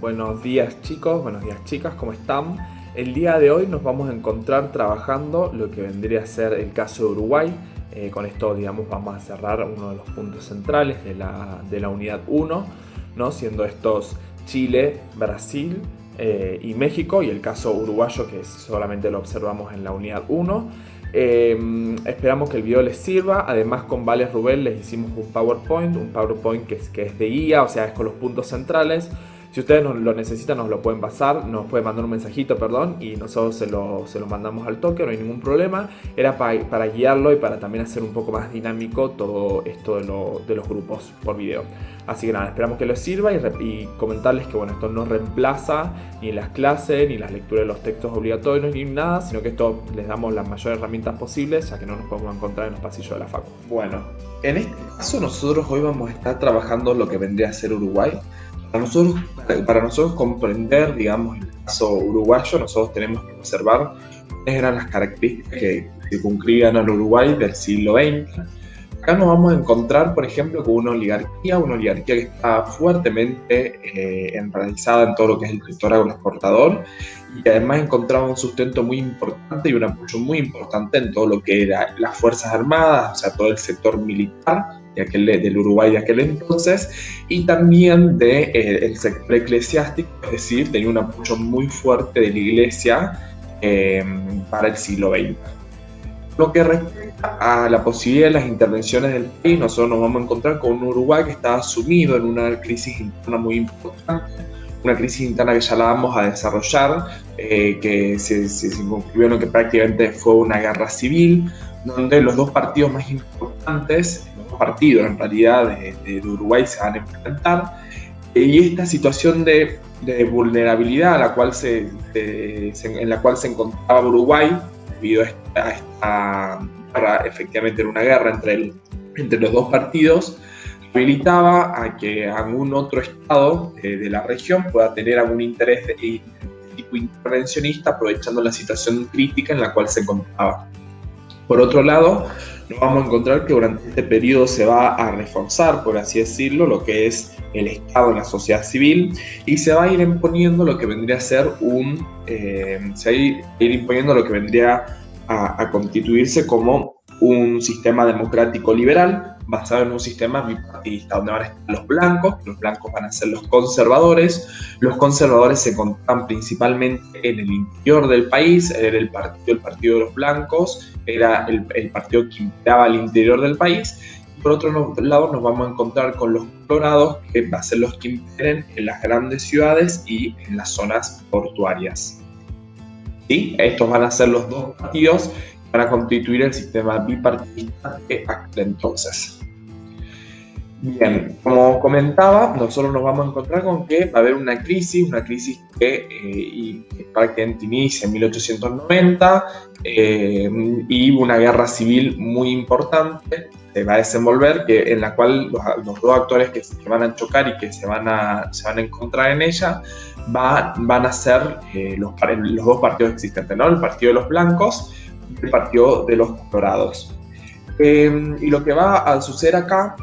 Buenos días chicos, buenos días chicas, ¿cómo están? El día de hoy nos vamos a encontrar trabajando lo que vendría a ser el caso de Uruguay. Con esto, digamos, vamos a cerrar uno de los puntos centrales de la unidad 1, ¿no? Siendo estos Chile, Brasil y México, y el caso uruguayo que solamente lo observamos en la unidad 1. Esperamos que el video les sirva. Además, con Vale Rubén les hicimos un PowerPoint que es de guía, o sea, es con los puntos centrales. Si ustedes lo necesitan, nos lo pueden pasar, nos pueden mandar un mensajito, perdón, y nosotros se lo mandamos al toque, no hay ningún problema. Era para guiarlo y para también hacer un poco más dinámico todo esto de los grupos por video. Así que nada, esperamos que les sirva y comentarles que bueno, esto no reemplaza ni las clases, ni las lecturas de los textos obligatorios, ni nada, sino que esto les damos las mayores herramientas posibles, ya que no nos podemos encontrar en los pasillos de la facu. Bueno, en este caso nosotros hoy vamos a estar trabajando lo que vendría a ser Uruguay. Para nosotros comprender, digamos, el caso uruguayo, nosotros tenemos que observar cuáles eran las características que circunscribían al Uruguay del siglo XX. Acá nos vamos a encontrar, por ejemplo, con una oligarquía que está fuertemente enraizada en todo lo que es el sector agroexportador y que además encontraba un sustento muy importante y un apoyo muy importante en todo lo que era las Fuerzas Armadas, o sea, todo el sector militar del Uruguay de aquel entonces, y también del sector eclesiástico, es decir, tenía un apoyo muy fuerte de la Iglesia para el siglo XX. Lo que respecta a la posibilidad de las intervenciones del país, nosotros nos vamos a encontrar con un Uruguay que estaba sumido en una crisis interna muy importante, una crisis interna que ya la vamos a desarrollar, que se concluyó en lo que prácticamente fue una guerra civil, donde los dos partidos más importantes, los dos partidos en realidad de Uruguay se van a enfrentar, y esta situación de vulnerabilidad en la cual se encontraba Uruguay, debido a esta guerra, efectivamente era una guerra entre los dos partidos, habilitaba a que algún otro estado de la región pueda tener algún interés de tipo intervencionista, aprovechando la situación crítica en la cual se encontraba. Por otro lado, nos vamos a encontrar que durante este periodo se va a reforzar, por así decirlo, lo que es el Estado en la sociedad civil, y se va a ir imponiendo lo que vendría a ser a constituirse como un sistema democrático liberal basado en un sistema bipartidista, donde van a estar los blancos van a ser los conservadores se encontraban principalmente en el interior del país, era el partido de los blancos, era el partido que imperaba al interior del país. Y por otro lado nos vamos a encontrar con los colorados, que van a ser los que imperen en las grandes ciudades y en las zonas portuarias. ¿Sí? Estos van a ser los dos partidos que van a constituir el sistema bipartidista de aquel entonces. Bien, como comentaba, nosotros nos vamos a encontrar con que va a haber una crisis que prácticamente inicia en 1890 y una guerra civil muy importante se va a desenvolver, en la cual los dos actores que van a chocar y que se van a encontrar en ella van a ser los dos partidos existentes, ¿no? El partido de los blancos y el partido de los colorados. Y lo que va a suceder acá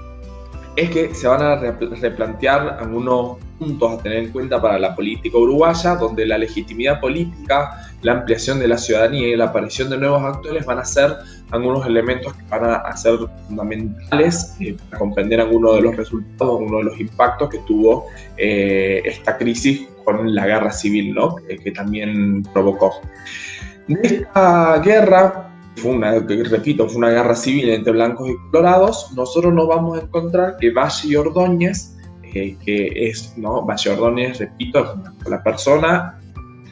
es que se van a replantear algunos puntos a tener en cuenta para la política uruguaya, donde la legitimidad política, la ampliación de la ciudadanía y la aparición de nuevos actores van a ser algunos elementos que van a ser fundamentales para comprender algunos de los resultados, algunos de los impactos que tuvo esta crisis con la guerra civil, ¿no? que también provocó. De esta guerra, fue una guerra civil entre blancos y colorados, nosotros nos vamos a encontrar que Valle y Ordóñez, Valle Ordóñez, repito, es una sola persona,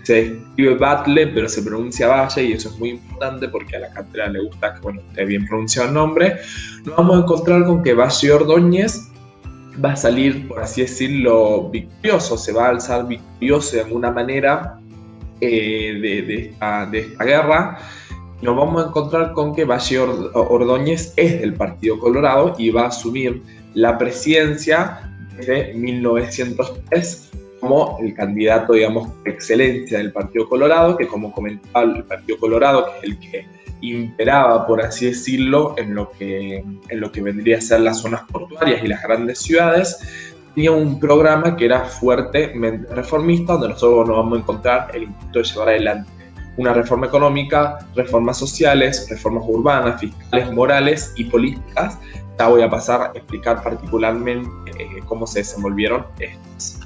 se escribe Batle, pero se pronuncia Valle, y eso es muy importante porque a la cátedra le gusta que esté bien pronunciado el nombre. Nos vamos a encontrar con que Valle Ordóñez va a salir, por así decirlo, victorioso, se va a alzar victorioso de alguna manera de esta guerra. Nos vamos a encontrar con que Valle Ordóñez es del Partido Colorado y va a asumir la presidencia desde 1903 como el candidato, digamos, por excelencia del Partido Colorado, que, como comentaba, el Partido Colorado, que es el que imperaba, por así decirlo, en lo que vendría a ser las zonas portuarias y las grandes ciudades, tenía un programa que era fuertemente reformista, donde nosotros nos vamos a encontrar el intento de llevar adelante una reforma económica, reformas sociales, reformas urbanas, fiscales, morales y políticas. Ya voy a pasar a explicar particularmente cómo se desenvolvieron estas.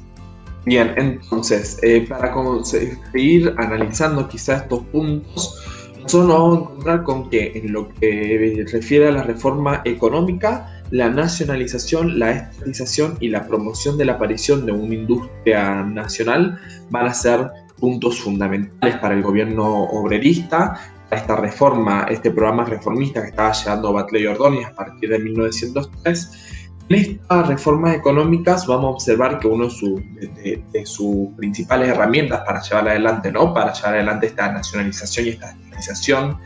Bien, entonces, para seguir analizando quizás estos puntos, nosotros nos vamos a encontrar con que en lo que refiere a la reforma económica, la nacionalización, la estatización y la promoción de la aparición de una industria nacional van a ser puntos fundamentales para el gobierno obrerista. Esta reforma, este programa reformista que estaba llevando Batlle Ordóñez a partir de 1903. En estas reformas económicas vamos a observar que uno de sus principales herramientas para llevar adelante, ¿no? Para llevar adelante esta nacionalización y esta estatización,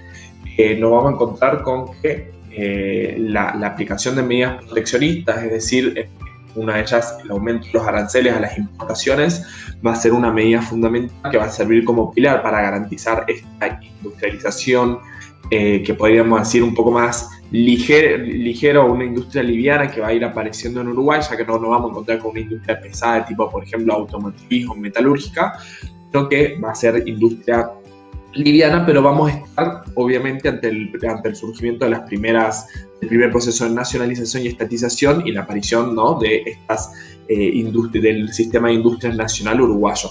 nos vamos a encontrar con que la aplicación de medidas proteccionistas, es decir, una de ellas, el aumento de los aranceles a las importaciones, va a ser una medida fundamental que va a servir como pilar para garantizar esta industrialización, que podríamos decir un poco más ligero, una industria liviana que va a ir apareciendo en Uruguay, ya que no nos vamos a encontrar con una industria pesada de tipo, por ejemplo, automotriz o metalúrgica, sino que va a ser industria liviana, pero vamos a estar obviamente ante el surgimiento de del primer proceso de nacionalización y estatización y la aparición, ¿no?, de estas del sistema de industrias nacional uruguayo.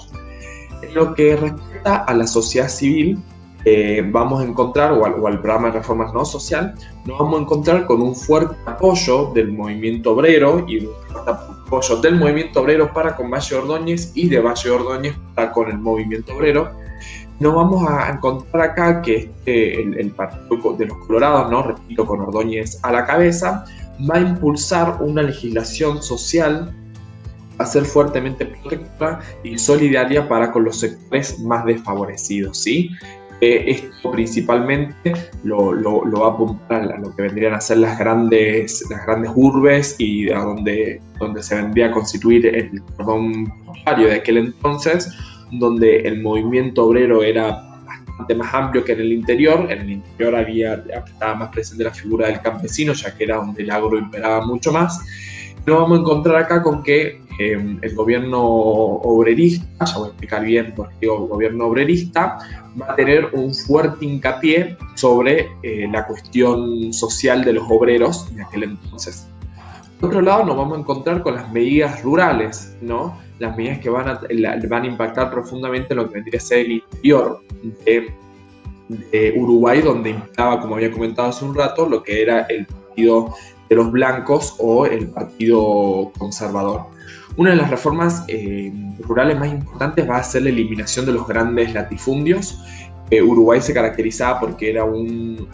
En lo que respecta a la sociedad civil, vamos a encontrar, o al programa de reformas no social, nos vamos a encontrar con un fuerte apoyo del movimiento obrero y un fuerte apoyo del movimiento obrero para con Batlle Ordóñez y de Batlle Ordóñez para con el movimiento obrero. Nos vamos a encontrar acá que el Partido de los Colorados, ¿no?, repito, con Ordóñez a la cabeza, va a impulsar una legislación social, va a ser fuertemente protectora y solidaria para con los sectores más desfavorecidos, ¿sí? Esto principalmente lo va a apuntar a lo que vendrían a ser las grandes urbes y donde se vendría a constituir el cordón portuario de aquel entonces, donde el movimiento obrero era bastante más amplio que en el interior. En el interior estaba más presente la figura del campesino, ya que era donde el agro imperaba mucho más. Nos vamos a encontrar acá con que el gobierno obrerista, ya voy a explicar bien por qué digo gobierno obrerista, va a tener un fuerte hincapié sobre la cuestión social de los obreros de aquel entonces. Por otro lado, nos vamos a encontrar con las medidas rurales, ¿no? Las medidas que van a impactar profundamente en lo que vendría a ser el interior de Uruguay, donde imperaba, como había comentado hace un rato, lo que era el Partido de los Blancos o el Partido Conservador. Una de las reformas rurales más importantes va a ser la eliminación de los grandes latifundios. Uruguay se caracterizaba porque era un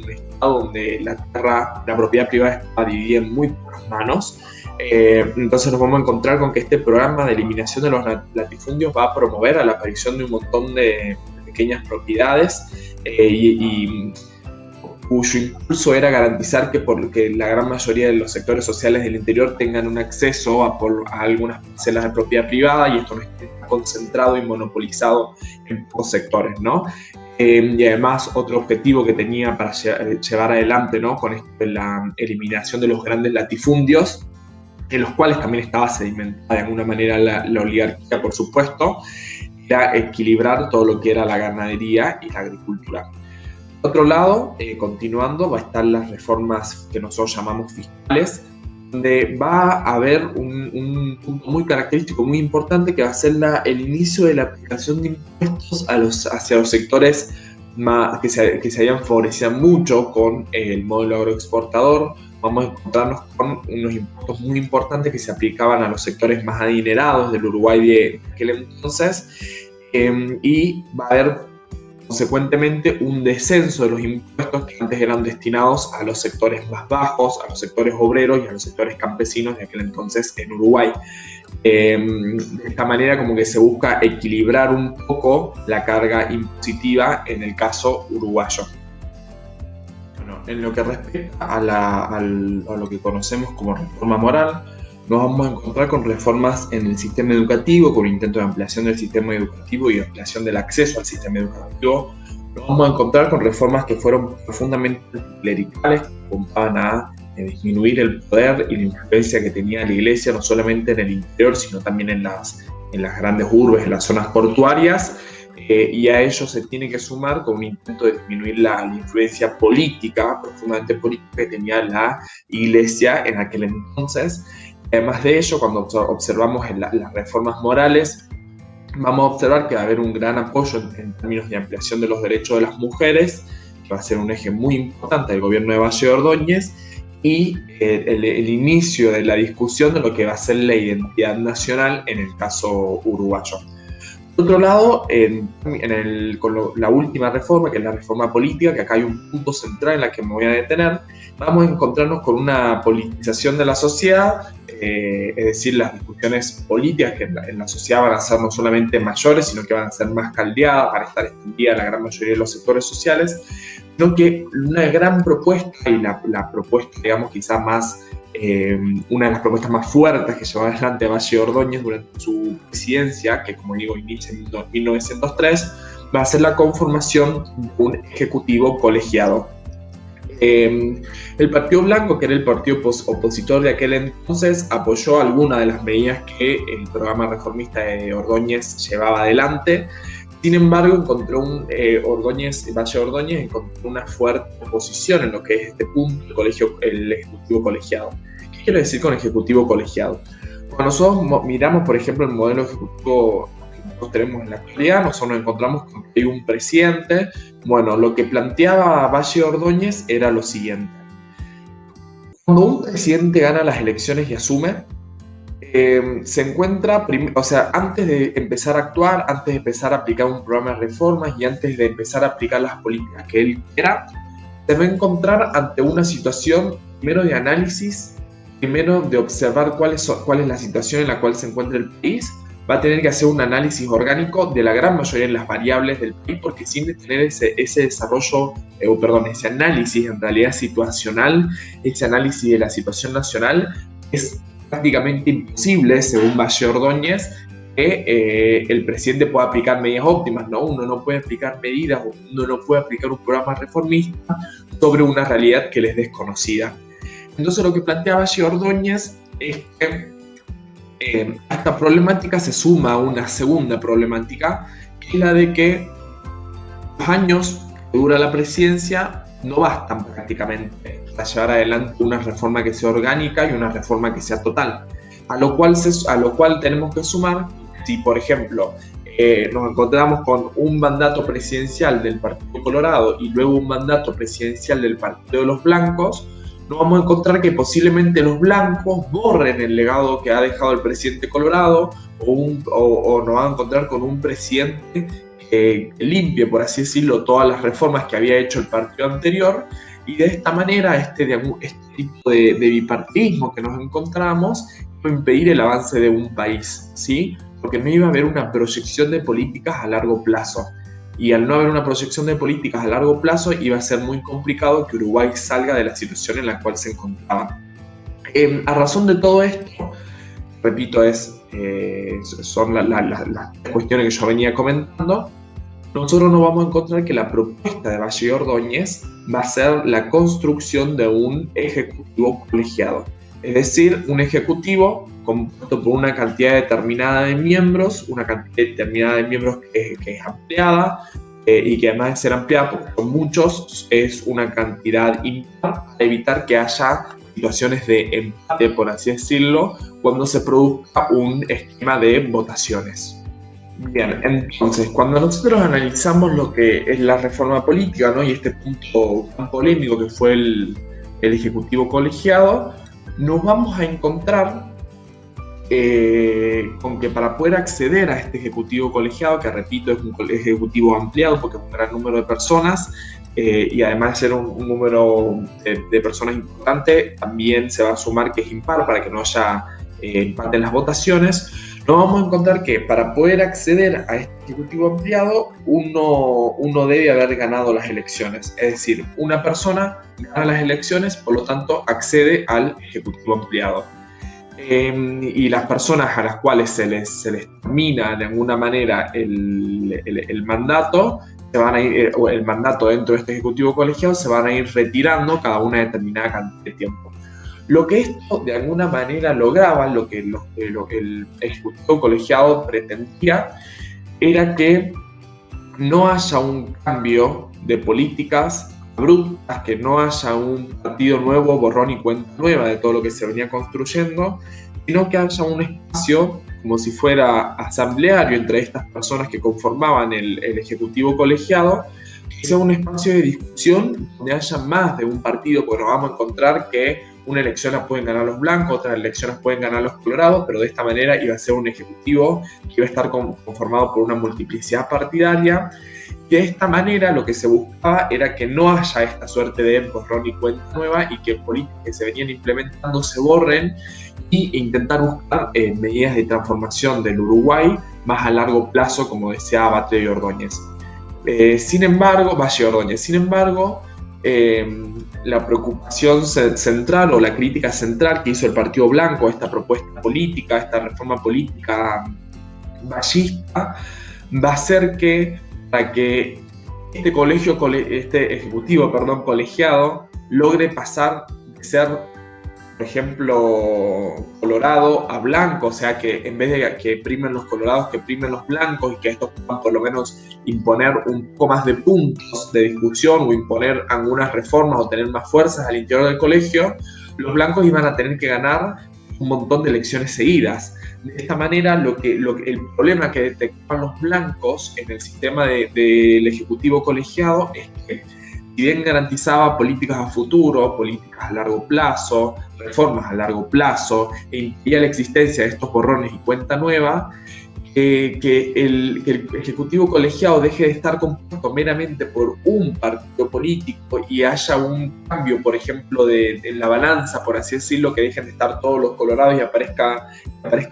estado donde la propiedad privada estaba dividida en muy pocas manos. Entonces nos vamos a encontrar con que este programa de eliminación de los latifundios va a promover a la aparición de un montón de pequeñas propiedades cuyo impulso era garantizar que la gran mayoría de los sectores sociales del interior tengan un acceso a algunas parcelas de propiedad privada y esto no esté concentrado y monopolizado en pocos sectores, ¿no? Y además otro objetivo que tenía para llevar adelante, ¿no?, con esto de la eliminación de los grandes latifundios, en los cuales también estaba sedimentada de alguna manera la oligarquía, por supuesto, era equilibrar todo lo que era la ganadería y la agricultura. Por otro lado, continuando, va a estar las reformas que nosotros llamamos fiscales, donde va a haber un punto muy característico, muy importante, que va a ser el inicio de la aplicación de impuestos hacia los sectores que se habían favorecido mucho con el modelo agroexportador. Vamos a encontrarnos con unos impuestos muy importantes que se aplicaban a los sectores más adinerados del Uruguay de aquel entonces, y va a haber consecuentemente un descenso de los impuestos que antes eran destinados a los sectores más bajos, a los sectores obreros y a los sectores campesinos de aquel entonces en Uruguay. De esta manera como que se busca equilibrar un poco la carga impositiva en el caso uruguayo. Bueno, en lo que respecta a lo que conocemos como reforma moral, nos vamos a encontrar con reformas en el sistema educativo, con intentos de ampliación del sistema educativo y ampliación del acceso al sistema educativo. Nos vamos a encontrar con reformas que fueron profundamente clericales, que apuntaban a disminuir el poder y la influencia que tenía la Iglesia, no solamente en el interior, sino también en las grandes urbes, en las zonas portuarias, y a ello se tiene que sumar con un intento de disminuir la influencia política, profundamente política, que tenía la Iglesia en aquel entonces. Además de ello, cuando observamos las reformas morales, vamos a observar que va a haber un gran apoyo en términos de ampliación de los derechos de las mujeres, que va a ser un eje muy importante del gobierno de Valle de Ordóñez, y el inicio de la discusión de lo que va a ser la identidad nacional en el caso uruguayo. Por otro lado, con la última reforma, que es la reforma política, que acá hay un punto central en la que me voy a detener, vamos a encontrarnos con una politización de la sociedad, es decir, las discusiones políticas que en la sociedad van a ser no solamente mayores, sino que van a ser más caldeadas, van a estar extendidas a la gran mayoría de los sectores sociales, sino que una gran propuesta, y la propuesta, digamos, quizá más, una de las propuestas más fuertes que llevó adelante Valle de Ordóñez durante su presidencia, que como digo inicia en 1903, va a ser la conformación de un ejecutivo colegiado. El Partido Blanco, que era el partido opositor de aquel entonces, apoyó algunas de las medidas que el programa reformista de Ordóñez llevaba adelante. Sin embargo, Valle de Ordóñez encontró una fuerte oposición en lo que es este punto, el ejecutivo colegiado. ¿Qué quiero decir con ejecutivo colegiado? Cuando nosotros miramos, por ejemplo, el modelo ejecutivo que nosotros tenemos en la actualidad, nosotros nos encontramos con que hay un presidente. Bueno, lo que planteaba Valle de Ordóñez era lo siguiente. Cuando un presidente gana las elecciones y asume, se encuentra, antes de empezar a actuar, antes de empezar a aplicar un programa de reformas y antes de empezar a aplicar las políticas que él quiera, se va a encontrar ante una situación primero de análisis, primero de observar cuál es la situación en la cual se encuentra el país. Va a tener que hacer un análisis orgánico de la gran mayoría de las variables del país, porque sin tener ese análisis en realidad situacional, ese análisis de la situación nacional, es prácticamente imposible, según Valle de Ordóñez, que el presidente pueda aplicar medidas óptimas, ¿no? Uno no puede aplicar medidas, uno no puede aplicar un programa reformista sobre una realidad que les es desconocida. Entonces lo que plantea Valle de Ordóñez es que a esta problemática se suma una segunda problemática, que es la de que los años que dura la presidencia no bastan prácticamente para llevar adelante una reforma que sea orgánica y una reforma que sea total. A lo cual tenemos que sumar, si por ejemplo nos encontramos con un mandato presidencial del Partido Colorado y luego un mandato presidencial del Partido de los Blancos, nos vamos a encontrar que posiblemente los blancos borren el legado que ha dejado el presidente Colorado, o nos vamos a encontrar con un presidente que limpie, por así decirlo, todas las reformas que había hecho el partido anterior, y de esta manera este tipo de bipartidismo que nos encontramos va a impedir el avance de un país, ¿sí? Porque no iba a haber una proyección de políticas a largo plazo. Y al no haber una proyección de políticas a largo plazo, iba a ser muy complicado que Uruguay salga de la situación en la cual se encontraba. A razón de todo esto, repito, son las cuestiones que yo venía comentando, nosotros nos vamos a encontrar que la propuesta de Valle de Ordóñez va a ser la construcción de un ejecutivo colegiado. Es decir, un ejecutivo compuesto por una cantidad determinada de miembros, que es ampliada, y que además de ser ampliada, porque son muchos, es una cantidad impar para evitar que haya situaciones de empate, por así decirlo, cuando se produzca un esquema de votaciones. Bien, entonces, cuando nosotros analizamos lo que es la reforma política, ¿no? Y este punto tan polémico que fue el ejecutivo colegiado, nos vamos a encontrar con que para poder acceder a este ejecutivo colegiado, que repito es un ejecutivo ampliado porque es un gran número de personas, y además de ser un número de personas importante, también se va a sumar que es impar para que no haya empate en las votaciones. Nos vamos a encontrar que para poder acceder a este ejecutivo ampliado, uno debe haber ganado las elecciones. Es decir, una persona gana las elecciones, por lo tanto accede al ejecutivo ampliado. Y las personas a las cuales se les termina de alguna manera el mandato, el mandato dentro de este ejecutivo colegiado, se van a ir retirando cada una determinada cantidad de tiempo. Lo que esto de alguna manera lograba, lo que el Ejecutivo Colegiado pretendía, era que no haya un cambio de políticas abruptas, que no haya un partido nuevo, borrón y cuenta nueva de todo lo que se venía construyendo, sino que haya un espacio como si fuera asambleario entre estas personas que conformaban el Ejecutivo Colegiado, que sea un espacio de discusión donde haya más de un partido, porque nos vamos a encontrar que una elección la pueden ganar los blancos, otras elecciones pueden ganar los colorados, pero de esta manera iba a ser un ejecutivo que iba a estar conformado por una multiplicidad partidaria. Y de esta manera lo que se buscaba era que no haya esta suerte de borrón y cuenta nueva y que políticas que se venían implementando se borren e intentar buscar medidas de transformación del Uruguay más a largo plazo, como decía Batlle y Ordóñez. Sin embargo, la preocupación central o la crítica central que hizo el Partido Blanco a esta propuesta política, a esta reforma política ballista, va a ser que para que este ejecutivo colegiado logre pasar de ser, por ejemplo, colorado a blanco, o sea que en vez de que primen los colorados, que primen los blancos y que estos puedan por lo menos imponer un poco más de puntos de discusión o imponer algunas reformas o tener más fuerzas al interior del colegio, los blancos iban a tener que ganar un montón de elecciones seguidas. De esta manera, el problema que detectaban los blancos en el sistema del Ejecutivo Colegiado es que, si bien garantizaba políticas a futuro, políticas a largo plazo, reformas a largo plazo, e impedía la existencia de estos borrones y cuenta nueva, que el Ejecutivo Colegiado deje de estar compuesto meramente por un partido político y haya un cambio, por ejemplo, en la balanza, por así decirlo, que dejen de estar todos los colorados y aparezca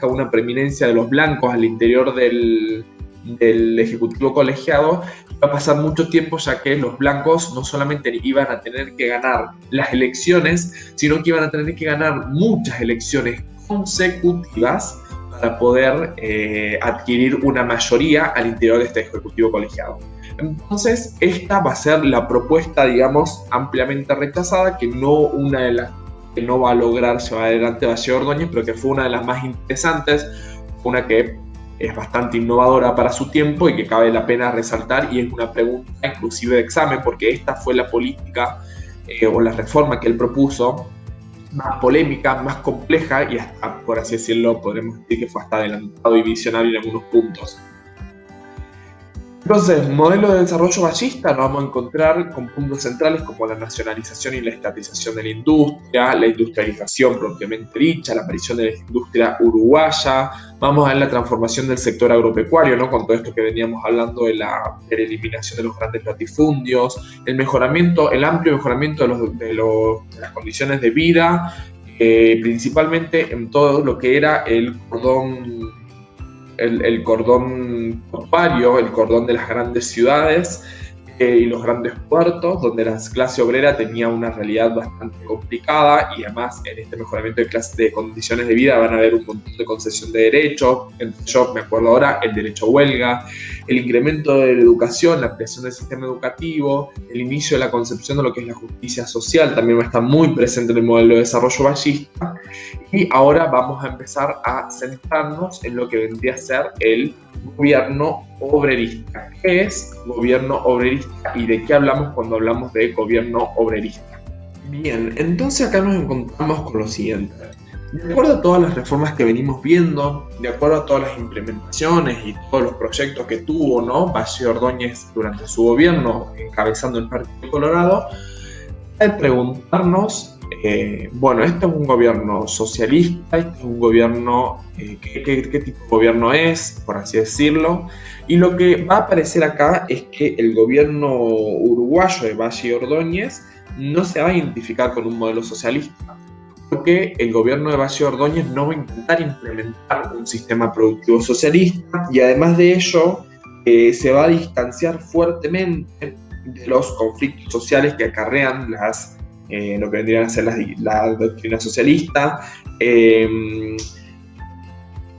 una preeminencia de los blancos al interior del Ejecutivo Colegiado. Va a pasar mucho tiempo, ya que los blancos no solamente iban a tener que ganar las elecciones, sino que iban a tener que ganar muchas elecciones consecutivas para poder adquirir una mayoría al interior de este Ejecutivo Colegiado. Entonces, esta va a ser la propuesta, digamos, ampliamente rechazada, que una de las que no va a lograr llevar adelante Batlle Ordóñez, pero que fue una de las más interesantes, una que es bastante innovadora para su tiempo y que cabe la pena resaltar, y es una pregunta inclusive de examen, porque esta fue la política o la reforma que él propuso más polémica, más compleja y hasta, por así decirlo, podemos decir que fue hasta adelantado y visionario en algunos puntos. Entonces, modelo de desarrollo ballista nos vamos a encontrar con puntos centrales como la nacionalización y la estatización de la industrialización propiamente dicha, la aparición de la industria uruguaya. Vamos a ver la transformación del sector agropecuario, ¿no? Con todo esto que veníamos hablando de la eliminación de los grandes latifundios, el amplio mejoramiento de las condiciones de vida, principalmente en todo lo que era el cordón portuario, el cordón de las grandes ciudades y los grandes puertos, donde la clase obrera tenía una realidad bastante complicada, y además en este mejoramiento de condiciones de vida van a haber un montón de concesión de derechos. Yo me acuerdo ahora el derecho a huelga, el incremento de la educación, la ampliación del sistema educativo, el inicio de la concepción de lo que es la justicia social también va a estar muy presente en el modelo de desarrollo ballista. Y ahora vamos a empezar a centrarnos en lo que vendría a ser el gobierno obrerista. ¿Qué es gobierno obrerista y de qué hablamos cuando hablamos de gobierno obrerista? Bien, entonces acá nos encontramos con lo siguiente. De acuerdo a todas las reformas que venimos viendo, de acuerdo a todas las implementaciones y todos los proyectos que tuvo, ¿no?, Batlle Ordóñez durante su gobierno, encabezando el Partido Colorado, hay que preguntarnos, bueno, este es un gobierno socialista, este es un gobierno, ¿qué tipo de gobierno es, por así decirlo? Y lo que va a aparecer acá es que el gobierno uruguayo de Batlle Ordóñez no se va a identificar con un modelo socialista, porque el gobierno de Batlle Ordóñez no va a intentar implementar un sistema productivo socialista, y además de ello se va a distanciar fuertemente de los conflictos sociales que acarrean lo que vendrían a ser la doctrina socialista. De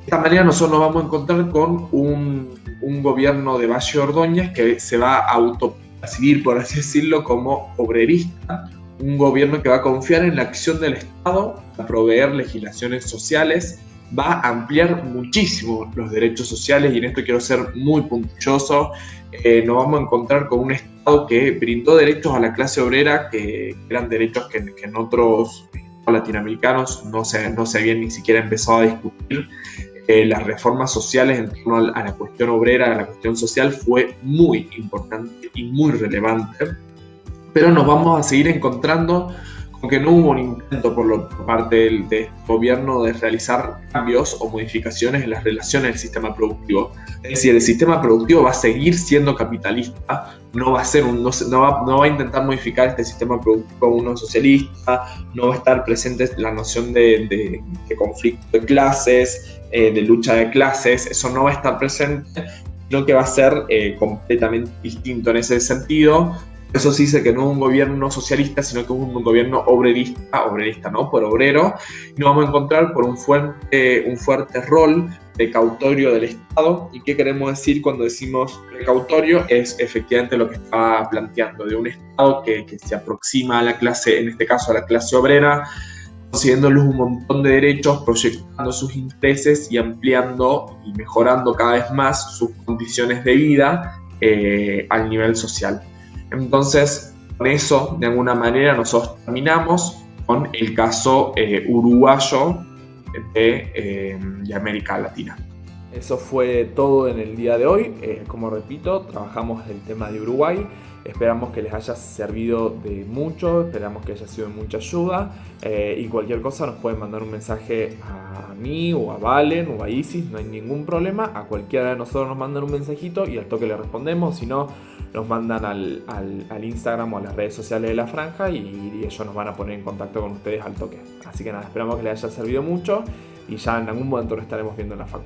esta manera nosotros nos vamos a encontrar con un gobierno de Batlle Ordóñez que se va a autopercibir, por así decirlo, como obrerista, un gobierno que va a confiar en la acción del Estado, a proveer legislaciones sociales, va a ampliar muchísimo los derechos sociales, y en esto quiero ser muy puntilloso. Nos vamos a encontrar con un Estado que brindó derechos a la clase obrera, que eran derechos que en otros latinoamericanos no se habían ni siquiera empezado a discutir. Las reformas sociales en torno a la cuestión obrera, a la cuestión social, fue muy importante y muy relevante, pero nos vamos a seguir encontrando con que no hubo un intento por parte de este gobierno de realizar cambios o modificaciones en las relaciones del sistema productivo. Es decir, el sistema productivo va a seguir siendo capitalista, no va a intentar modificar este sistema productivo a uno socialista, no va a estar presente la noción de conflicto de clases, de lucha de clases, eso no va a estar presente, sino que va a ser completamente distinto en ese sentido. Eso sí dice que no es un gobierno socialista, sino que es un gobierno obrerista, ¿no? Por obrero. Y nos vamos a encontrar por un fuerte rol precautorio del Estado. ¿Y qué queremos decir cuando decimos precautorio? Es efectivamente lo que estaba planteando, de un Estado que se aproxima a la clase, en este caso a la clase obrera, concediéndoles un montón de derechos, proyectando sus intereses y ampliando y mejorando cada vez más sus condiciones de vida al nivel social. Entonces, con eso, de alguna manera, nosotros terminamos con el caso uruguayo de América Latina. Eso fue todo en el día de hoy. Como repito, trabajamos el tema de Uruguay. Esperamos que les haya servido de mucho, esperamos que haya sido de mucha ayuda. Y cualquier cosa nos pueden mandar un mensaje a mí o a Valen o a Isis, no hay ningún problema. A cualquiera de nosotros nos mandan un mensajito y al toque le respondemos. Si no, nos mandan al Instagram o a las redes sociales de La Franja y ellos nos van a poner en contacto con ustedes al toque. Así que nada, esperamos que les haya servido mucho y ya en algún momento lo estaremos viendo en la facu.